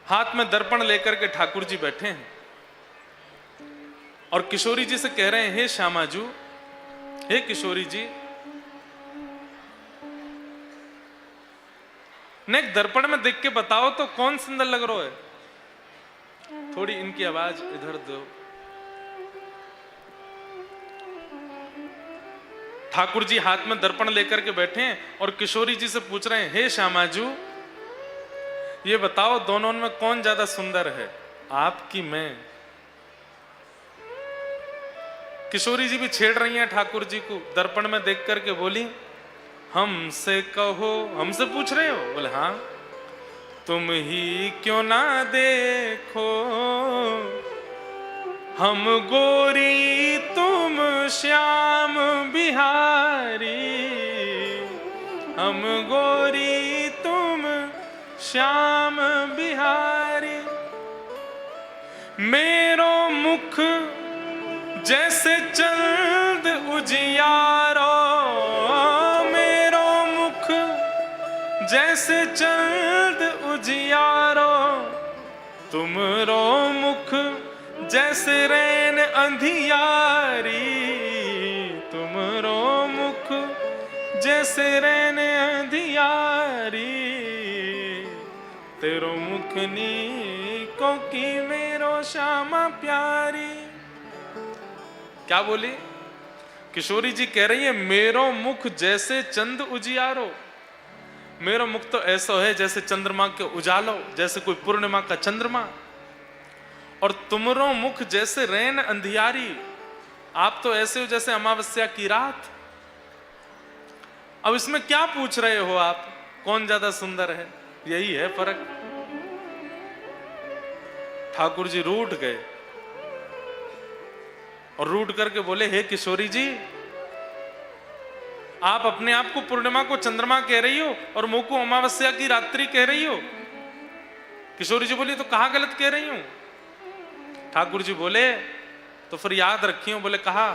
हाथ में दर्पण लेकर के ठाकुर जी बैठे हैं और किशोरी जी से कह रहे हैं, हे श्यामाजू, हे किशोरी जी, ने एक दर्पण में देख के बताओ तो कौन सुंदर लग रहा है। थोड़ी इनकी आवाज इधर दो। ठाकुर जी हाथ में दर्पण लेकर के बैठे हैं और किशोरी जी से पूछ रहे हैं, हे श्यामाजू, ये बताओ दोनों में कौन ज्यादा सुंदर है, आप की मैं। किशोरी जी भी छेड़ रही हैं ठाकुर जी को, दर्पण में देख करके बोली, हमसे कहो, हमसे पूछ रहे हो? बोले हाँ। तुम ही क्यों ना देखो, हम गोरी तुम श्याम बिहारी, हम गोरी तुम श्याम बिहारी। मेरो मुख जैसे चंद उजियारो, मेरो मुख जैसे चंद उजियारो, तुमरो मुख जैसे रैन अंधियारी, तुमरो मुख जैसे रैन अंधियारी। तेरो मुख नीको की मेरो श्यामा प्यारी। क्या बोली? किशोरी जी कह रही है, मेरो मुख जैसे चंद उजियारो, मेरो मुख तो ऐसा है जैसे चंद्रमा के उजालो, जैसे कोई पूर्णिमा का चंद्रमा, और तुमरो मुख जैसे रैन अंधियारी, आप तो ऐसे हो जैसे अमावस्या की रात। अब इसमें क्या पूछ रहे हो आप, कौन ज्यादा सुंदर है? यही है फर्क। ठाकुर जी रूठ गए और रूठ करके बोले, हे किशोरी जी, आप अपने आप को पूर्णिमा को चंद्रमा कह रही हो और मुंह को अमावस्या की रात्रि कह रही हो। किशोरी जी बोली, तो कहां गलत कह रही हूं? ठाकुर जी बोले, तो फिर याद रखियो। बोले कहा,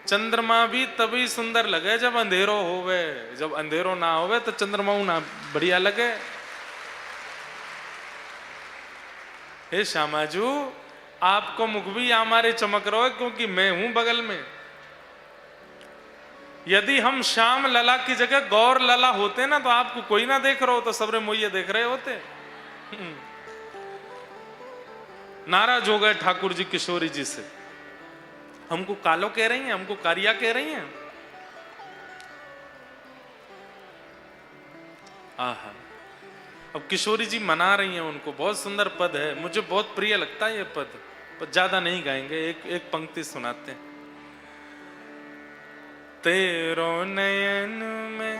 चंद्रमा भी तभी सुंदर लगे जब अंधेरो होवे, जब अंधेरो ना होवे तो चंद्रमा ना बढ़िया लगे। हे श्यामाजू, आपको मुख भी हमारे चमक रहा है क्योंकि मैं हूं बगल में। यदि हम श्याम लला की जगह गौर लला होते ना तो आपको कोई ना देख रहा हो, तो सबरे मुझे देख रहे होते। नाराज हो गए ठाकुर जी किशोरी जी से। हमको कालो कह रही हैं, हमको कारिया कह रही हैं। आहा, अब किशोरी जी मना रही हैं उनको। बहुत सुंदर पद है, मुझे बहुत प्रिय लगता है ये पद, पर ज्यादा नहीं गाएंगे, एक पंक्ति सुनाते हैं। तेरो नयन में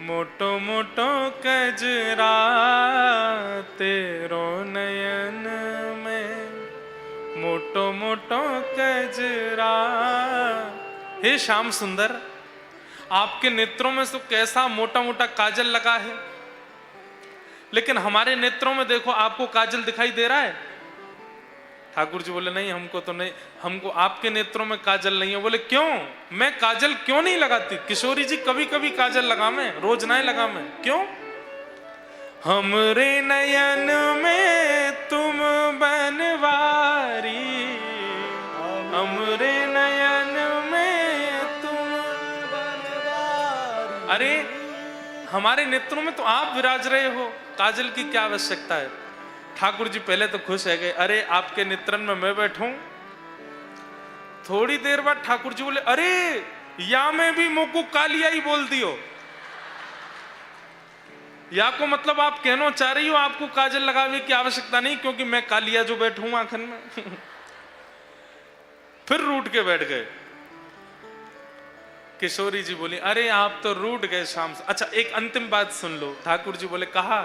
मोटो मोटो कजरा, तेरो नयन में मोटो मोटो कजरा। हे श्याम सुंदर, आपके नेत्रों में तो कैसा मोटा मोटा काजल लगा है, लेकिन हमारे नेत्रों में देखो आपको काजल दिखाई दे रहा है। ठाकुर जी बोले, नहीं हमको तो नहीं, हमको आपके नेत्रों में काजल नहीं है। बोले क्यों? मैं काजल क्यों नहीं लगाती? किशोरी जी कभी कभी काजल लगा मैं, रोज ना लगा मैं। क्यों? हमरे नयन में तुम बनवारी, हमरे नयन में तुम बनवारी। अरे हमारे नेत्रों में तो आप विराज रहे हो, काजल की क्या आवश्यकता है? ठाकुर जी पहले तो खुश है गए, अरे आपके नेत्रन में मैं बैठूं। थोड़ी देर बाद ठाकुर जी बोले, अरे या मैं भी मुंह को कालिया ही बोल दियो। या को मतलब आप कहना चाह रही हो आपको काजल लगाने की आवश्यकता नहीं, क्योंकि मैं कालिया जो बैठूं आंखन में। फिर रूठ के बैठ गए। किशोरी जी बोली, अरे आप तो रूठ गए शाम से। अच्छा एक अंतिम बात सुन लो। ठाकुर जी बोले, कहा,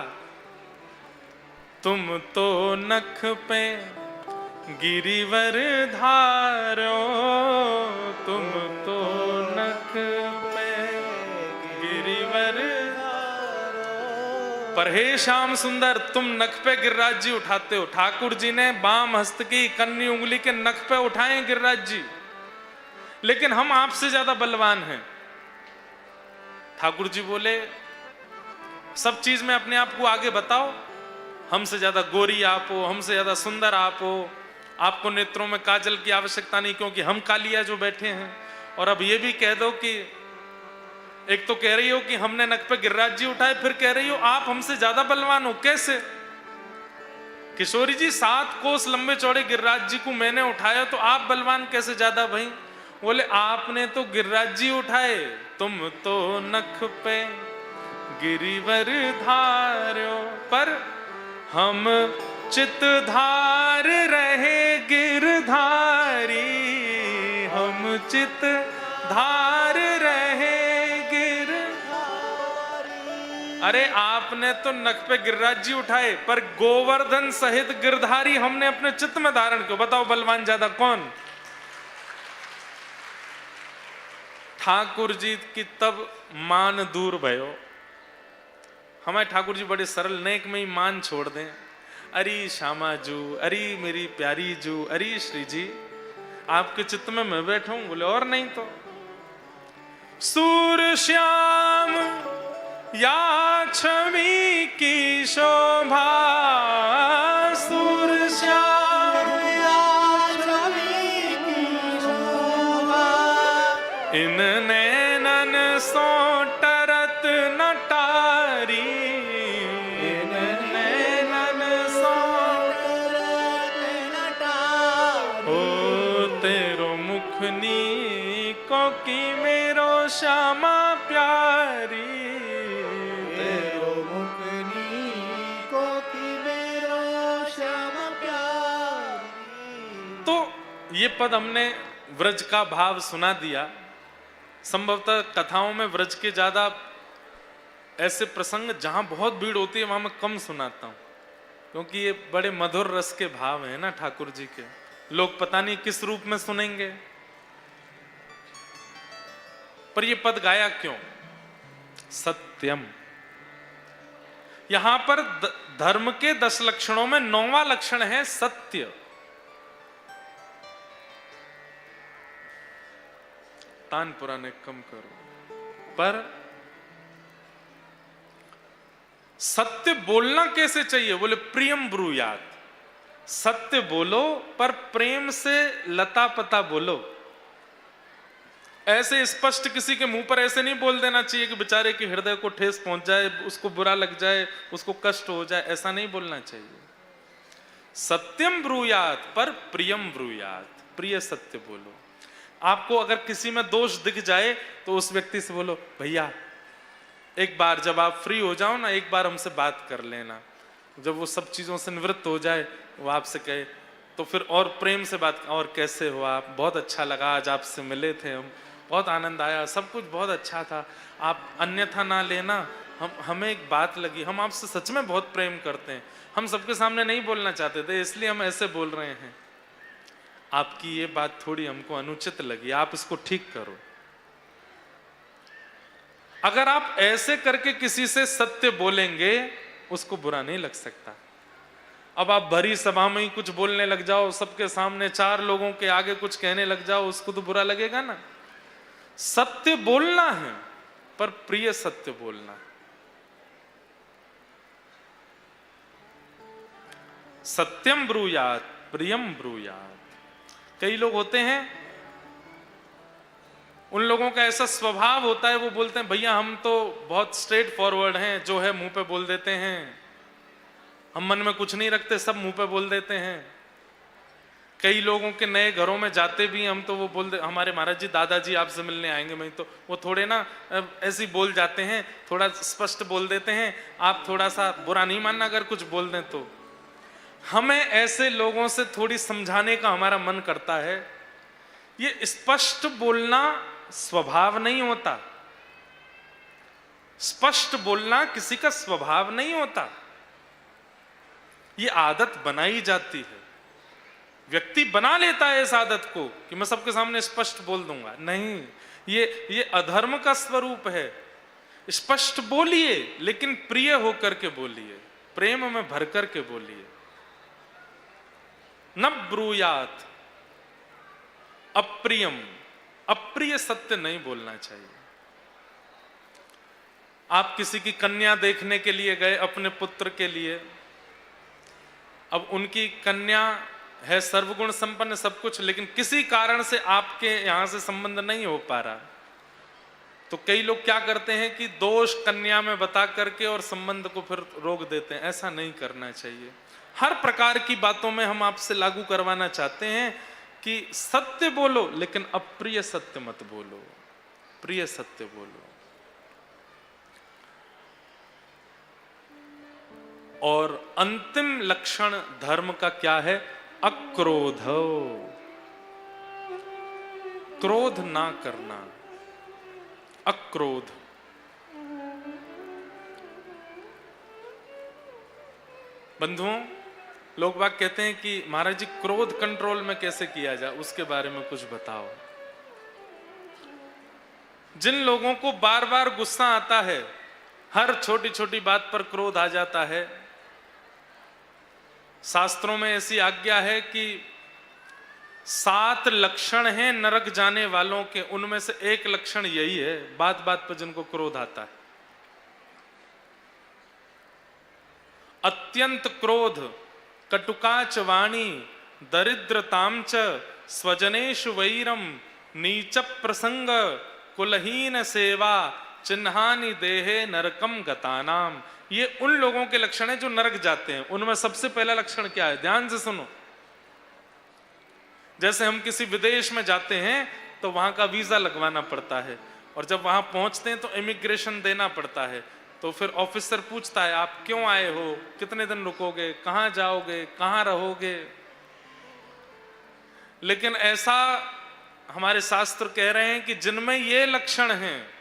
तुम तो नख पे गिरिवर धारो, तुम तो नख पे गिरिवर धारो। पर हे श्याम सुंदर, तुम नख पे गिरिराज जी उठाते हो। ठाकुर जी ने बाम हस्त की कन्नी उंगली के नख पे उठाए गिरिराज जी, लेकिन हम आपसे ज्यादा बलवान हैं। ठाकुर जी बोले, सब चीज में अपने आप को आगे बताओ, हमसे ज्यादा गोरी आप हो, हमसे ज्यादा सुंदर आप हो, आपको नेत्रों में काजल की आवश्यकता नहीं क्योंकि हम कालिया जो बैठे हैं। और अब ये भी कह दो कि एक तो कह रही हो कि हमने नख पे गिरिराज जी उठाए, फिर कह रही हो आप हमसे ज्यादा बलवान हो, कैसे? किशोरी जी 7 कोस लंबे चौड़े गिरिराज जी को मैंने उठाया तो आप बलवान कैसे ज्यादा भाई? बोले आपने तो गिरिराज जी उठाए, तुम तो नख पे गिरिवर धारो, पर हम चित धार रहे गिरधारी, हम चित धार रहे अरे आपने तो नख पे गिरिराज जी उठाए, पर गोवर्धन सहित गिरधारी हमने अपने चित्त में धारण किया। बताओ बलवान ज्यादा कौन? ठाकुर जी की तब मान दूर भयो। हमारे ठाकुर जी बड़े सरल, नेक में ही मान छोड़ दें। अरे श्यामा जू, अरे मेरी प्यारी जू, अरे श्री जी आपके चित्त में मैं बैठा हूं। बोले और नहीं तो सूर श्याम या छवि की शोभा, सूर श्याम या छवि की शोभा, इन नैनन सो टरत नटारी, इन नैनन सो टरत नटारी, ओ तेरो मुखनी को की मेरो श्यामा प्यारी, ये पद हमने व्रज का भाव सुना दिया। संभवतः कथाओं में व्रज के ज्यादा ऐसे प्रसंग जहां बहुत भीड़ होती है वहां मैं कम सुनाता हूं, क्योंकि ये बड़े मधुर रस के भाव है ना ठाकुर जी के। लोग पता नहीं किस रूप में सुनेंगे, पर ये पद गाया क्यों? सत्यम। यहां पर धर्म के 10 लक्षणों में 9वां लक्षण है सत्य। तान पुराने कम करो, पर सत्य बोलना कैसे चाहिए? बोले प्रियम ब्रूयात, सत्य बोलो पर प्रेम से लता पता बोलो। ऐसे स्पष्ट किसी के मुंह पर ऐसे नहीं बोल देना चाहिए कि बेचारे के हृदय को ठेस पहुंच जाए, उसको बुरा लग जाए, उसको कष्ट हो जाए, ऐसा नहीं बोलना चाहिए। सत्यम ब्रूयात पर प्रियम ब्रूयात, प्रिय सत्य बोलो। आपको अगर किसी में दोष दिख जाए तो उस व्यक्ति से बोलो भैया एक बार जब आप फ्री हो जाओ ना, एक बार हमसे बात कर लेना। जब वो सब चीजों से निवृत्त हो जाए, वो आपसे कहे तो फिर और प्रेम से बात, और कैसे हो आप, बहुत अच्छा लगा आज आपसे मिले थे हम, बहुत आनंद आया, सब कुछ बहुत अच्छा था, आप अन्यथा ना लेना, हमें एक बात लगी, हम आपसे सच में बहुत प्रेम करते हैं, हम सबके सामने नहीं बोलना चाहते थे इसलिए हम ऐसे बोल रहे हैं, आपकी ये बात थोड़ी हमको अनुचित लगी, आप इसको ठीक करो। अगर आप ऐसे करके किसी से सत्य बोलेंगे उसको बुरा नहीं लग सकता। अब आप भरी सभा में ही कुछ बोलने लग जाओ, सबके सामने 4 लोगों के आगे कुछ कहने लग जाओ, उसको तो बुरा लगेगा ना। सत्य बोलना है पर प्रिय सत्य बोलना। सत्यम ब्रूयात प्रियम ब्रूयात। कई लोग होते हैं, उन लोगों का ऐसा स्वभाव होता है, वो बोलते हैं भैया हम तो बहुत स्ट्रेट फॉरवर्ड हैं, जो है मुंह पे बोल देते हैं, हम मन में कुछ नहीं रखते, सब मुंह पे बोल देते हैं। कई लोगों के नए घरों में जाते भी हम तो वो बोल दे, हमारे महाराज जी दादाजी आपसे मिलने आएंगे, मैं तो वो थोड़े ना ऐसे बोल जाते हैं, थोड़ा स्पष्ट बोल देते हैं, आप थोड़ा सा बुरा नहीं मानना अगर कुछ बोल दें तो। हमें ऐसे लोगों से थोड़ी समझाने का हमारा मन करता है। ये स्पष्ट बोलना स्वभाव नहीं होता, स्पष्ट बोलना किसी का स्वभाव नहीं होता, ये आदत बनाई जाती है। व्यक्ति बना लेता है इस आदत को कि मैं सबके सामने स्पष्ट बोल दूंगा, नहीं, ये अधर्म का स्वरूप है। स्पष्ट बोलिए लेकिन प्रिय होकर के बोलिए, प्रेम में भर कर के बोलिए। न ब्रूयात अप्रियम, अप्रिय सत्य नहीं बोलना चाहिए। आप किसी की कन्या देखने के लिए गए अपने पुत्र के लिए, अब उनकी कन्या है सर्वगुण संपन्न सब कुछ, लेकिन किसी कारण से आपके यहां से संबंध नहीं हो पा रहा, तो कई लोग क्या करते हैं कि दोष कन्या में बता करके और संबंध को फिर रोक देते हैं। ऐसा नहीं करना चाहिए। हर प्रकार की बातों में हम आपसे लागू करवाना चाहते हैं कि सत्य बोलो, लेकिन अप्रिय सत्य मत बोलो, प्रिय सत्य बोलो। और अंतिम लक्षण धर्म का क्या है? अक्रोध, क्रोध ना करना, अक्रोध। बंधुओं, लोग बाग कहते हैं कि महाराज जी क्रोध कंट्रोल में कैसे किया जाए, उसके बारे में कुछ बताओ। जिन लोगों को बार बार गुस्सा आता है, हर छोटी छोटी बात पर क्रोध आ जाता है, शास्त्रों में ऐसी आज्ञा है कि 7 लक्षण हैं नरक जाने वालों के, उनमें से एक लक्षण यही है, बात बात पर जिनको क्रोध आता है। अत्यंत क्रोध, कटुकाच वाणी, दरिद्रताम च, स्वजनेषु वैरम, नीच प्रसंग, कुलहीन सेवा, चिन्हानि देहे नरकम गतानाम। ये उन लोगों के लक्षण हैं जो नरक जाते हैं। उनमें सबसे पहला लक्षण क्या है? ध्यान से सुनो। जैसे हम किसी विदेश में जाते हैं तो वहां का वीजा लगवाना पड़ता है, और जब वहां पहुंचते हैं तो इमिग्रेशन देना पड़ता है। तो फिर ऑफिसर पूछता है आप क्यों आए हो, कितने दिन रुकोगे, कहां जाओगे, कहां रहोगे। लेकिन ऐसा हमारे शास्त्र कह रहे हैं कि जिनमें ये लक्षण हैं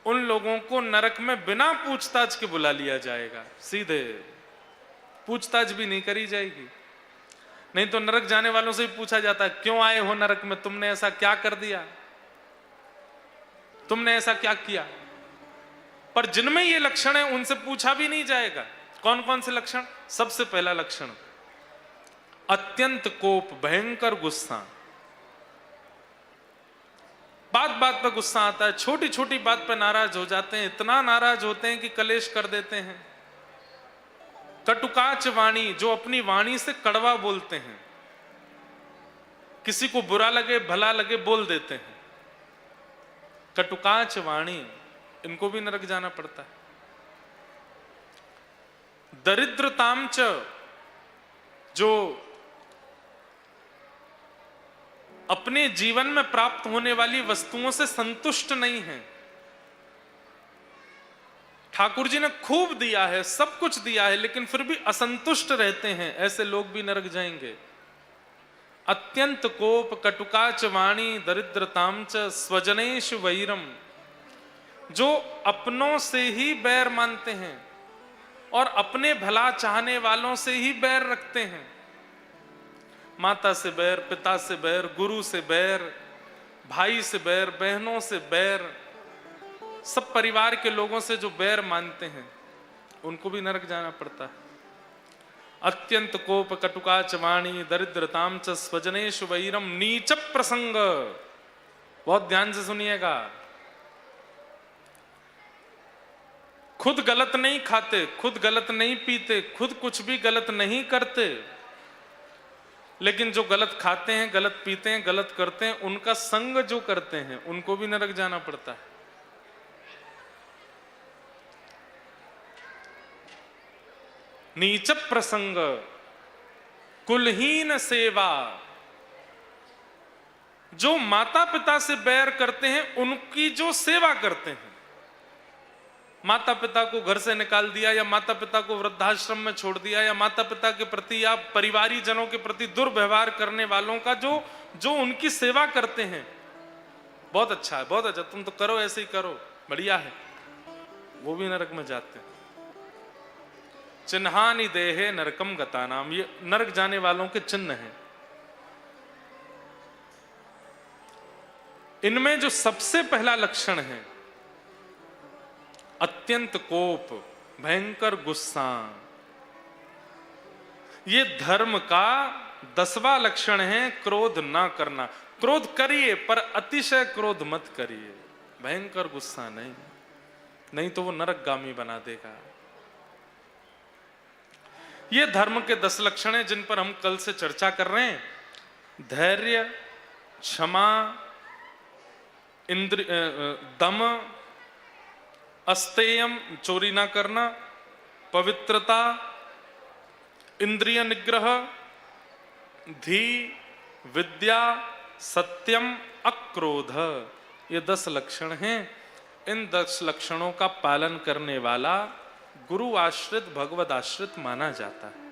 उन लोगों को नरक में बिना पूछताछ के बुला लिया जाएगा, सीधे पूछताछ भी नहीं करी जाएगी। नहीं तो नरक जाने वालों से भी पूछा जाता है क्यों आए हो नरक में, तुमने ऐसा क्या कर दिया, तुमने ऐसा क्या किया। पर जिनमें ये लक्षण है उनसे पूछा भी नहीं जाएगा। कौन कौन से लक्षण? सबसे पहला लक्षण अत्यंत कोप, भयंकर गुस्सा। बात बात पर गुस्सा आता है, छोटी छोटी बात पर नाराज हो जाते हैं, इतना नाराज होते हैं कि कलेश कर देते हैं। कटुकाच वाणी, जो अपनी वाणी से कड़वा बोलते हैं, किसी को बुरा लगे भला लगे बोल देते हैं। कटुकाच वाणी, इनको भी नरक जाना पड़ता है। दरिद्रताम च, जो अपने जीवन में प्राप्त होने वाली वस्तुओं से संतुष्ट नहीं है। ठाकुर जी ने खूब दिया है, सब कुछ दिया है, लेकिन फिर भी असंतुष्ट रहते हैं, ऐसे लोग भी नरक जाएंगे। अत्यंत कोप, कटुकाच वाणी, दरिद्रताम च, स्वजनेषु वैरम, जो अपनों से ही बैर मानते हैं और अपने भला चाहने वालों से ही बैर रखते हैं। माता से बैर, पिता से बैर, गुरु से बैर, भाई से बैर, बहनों से बैर, सब परिवार के लोगों से जो बैर मानते हैं उनको भी नरक जाना पड़ता है। अत्यंत कोप, कटुकाच वाणी, दरिद्रताम च, स्वजनेषु वैरम, नीच प्रसंग। बहुत ध्यान से सुनिएगा। खुद गलत नहीं खाते, खुद गलत नहीं पीते, खुद कुछ भी गलत नहीं करते, लेकिन जो गलत खाते हैं, गलत पीते हैं, गलत करते हैं, उनका संग जो करते हैं उनको भी नरक जाना पड़ता है। नीच प्रसंग, कुलहीन सेवा, जो माता पिता से बैर करते हैं उनकी जो सेवा करते हैं। माता पिता को घर से निकाल दिया, या माता पिता को वृद्धाश्रम में छोड़ दिया, या माता पिता के प्रति या परिवारी जनों के प्रति दुर्व्यवहार करने वालों का जो उनकी सेवा करते हैं, बहुत अच्छा है, बहुत अच्छा, तुम तो करो, ऐसे ही करो, बढ़िया है, वो भी नरक में जाते हैं। चिन्हानि देहे नरकम गतानाम, ये नरक जाने वालों के चिन्ह हैं। इनमें जो सबसे पहला लक्षण है अत्यंत कोप, भयंकर गुस्सा, ये धर्म का 10वां लक्षण है। क्रोध ना करना। क्रोध करिए पर अतिशय क्रोध मत करिए, भयंकर गुस्सा नहीं, नहीं तो वो नरकगामी बना देगा। ये धर्म के 10 लक्षण हैं जिन पर हम कल से चर्चा कर रहे हैं। धैर्य, क्षमा, दम, अस्तेयम चोरी ना करना, पवित्रता, इंद्रिय निग्रह, धी, विद्या, सत्यम, अक्रोध, ये 10 लक्षण हैं। इन 10 लक्षणों का पालन करने वाला गुरु आश्रित, भगवद आश्रित माना जाता है।